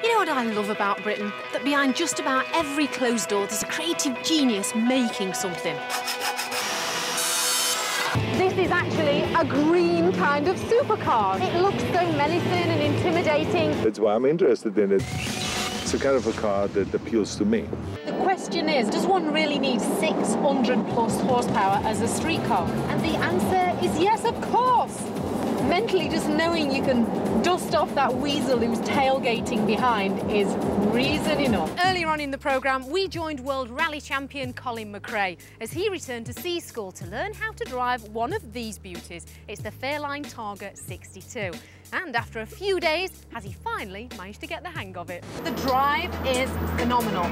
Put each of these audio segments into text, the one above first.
You know what I love about Britain? That behind just about every closed door, there's a creative genius making something. This is actually a green kind of supercar. It looks so menacing and intimidating. That's why I'm interested in it. It's a kind of a car that appeals to me. The question is, does one really need 600 plus horsepower as a street car? And the answer is yes, of course. Mentally, just knowing you can dust off that weasel who's tailgating behind is reason enough. Earlier on in the programme, we joined World Rally Champion Colin McRae as he returned to C School to learn how to drive one of these beauties. It's the Fairline Targa 62. And after a few days, has he finally managed to get the hang of it? The drive is phenomenal.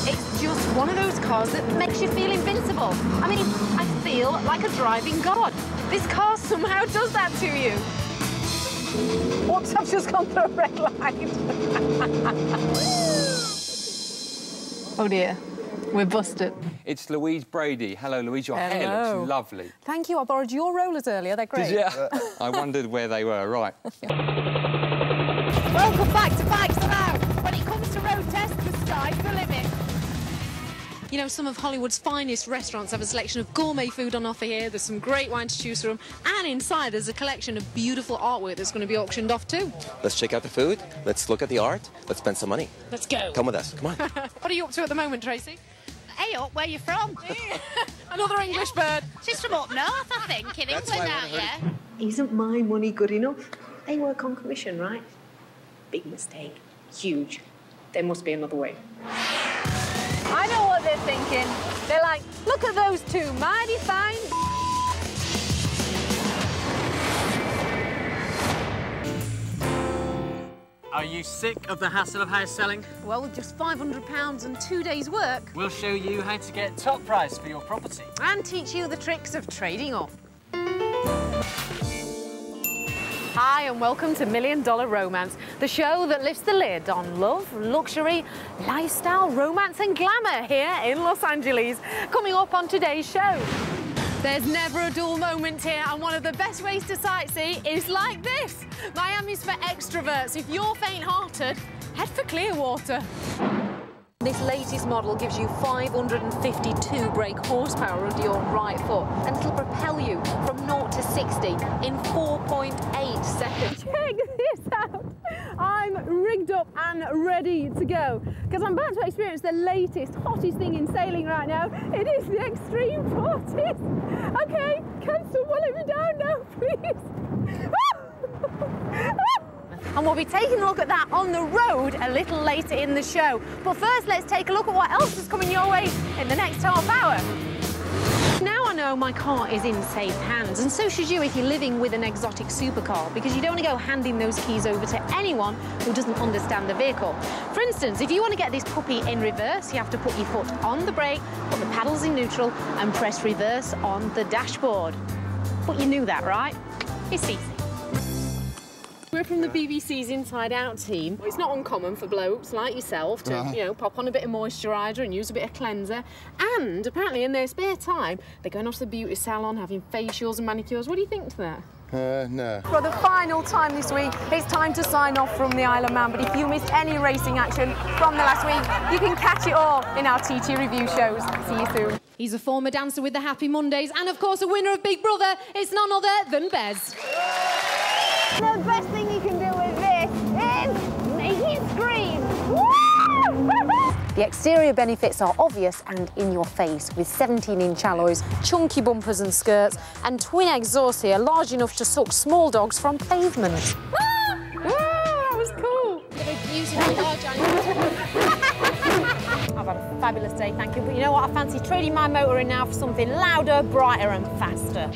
It's just one of those cars that makes you feel invincible. I mean, I feel like a driving god. This car somehow does that to you. Whoops, I've just gone through a red light. Oh dear, we're busted. It's Louise Brady. Hello, Louise. Your hair looks lovely. Thank you. I borrowed your rollers earlier. They're great. Did you? I wondered where they were. Right. Welcome back to Bikes Allowed. When it comes to road tests, the sky's the limit. You know, some of Hollywood's finest restaurants have a selection of gourmet food on offer here. There's some great wine to choose from. And inside, there's a collection of beautiful artwork that's going to be auctioned off too. Let's check out the food. Let's look at the art. Let's spend some money. Let's go. Come with us. Come on. What are you up to at the moment, Tracy? Hey up, where you from? Another English bird. She's from up north, I think, in England, aren't you? Isn't my money good enough? They work on commission, right? Big mistake. Huge. There must be another way. I know what they're thinking. They're like, look at those two mighty fine. Are you sick of the hassle of house selling? Well, with just £500 and 2 days' work. We'll show you how to get top price for your property. And teach you the tricks of trading off. Hi and welcome to $1 Million Romance, the show that lifts the lid on love, luxury, lifestyle, romance and glamour here in Los Angeles. Coming up on today's show. There's never a dull moment here, and one of the best ways to sightsee is like this. Miami's for extroverts. If you're faint-hearted, head for Clearwater. This latest model gives you 552 brake horsepower under your right foot, and it'll propel you from 0 to 60 in 4.8 seconds. Check this out! I'm rigged up and ready to go, because I'm about to experience the latest, hottest thing in sailing right now. It is the Extreme 40s. OK, can someone let me down now, please? And we'll be taking a look at that on the road a little later in the show. But first, let's take a look at what else is coming your way in the next half hour. Now I know my car is in safe hands, and so should you if you're living with an exotic supercar, because you don't want to go handing those keys over to anyone who doesn't understand the vehicle. For instance, if you want to get this puppy in reverse, you have to put your foot on the brake, put the paddles in neutral, and press reverse on the dashboard. But you knew that, right? It's easy. We're from the BBC's Inside Out team. It's not uncommon for blokes like yourself to, you know, pop on a bit of moisturiser and use a bit of cleanser. And apparently in their spare time, they're going off to the beauty salon, having facials and manicures. What do you think to that? No. For the final time this week, it's time to sign off from the Isle of Man. But if you missed any racing action from the last week, you can catch it all in our TT review shows. See you soon. He's a former dancer with the Happy Mondays and, of course, a winner of Big Brother. It's none other than Bez. The best thing you can do with this is make it scream. The exterior benefits are obvious and in your face, with 17-inch alloys, chunky bumpers and skirts, and twin exhausts here large enough to suck small dogs from pavement. That was cool. I've had a fabulous day, thank you. But you know what? I fancy trading my motor in now for something louder, brighter and faster.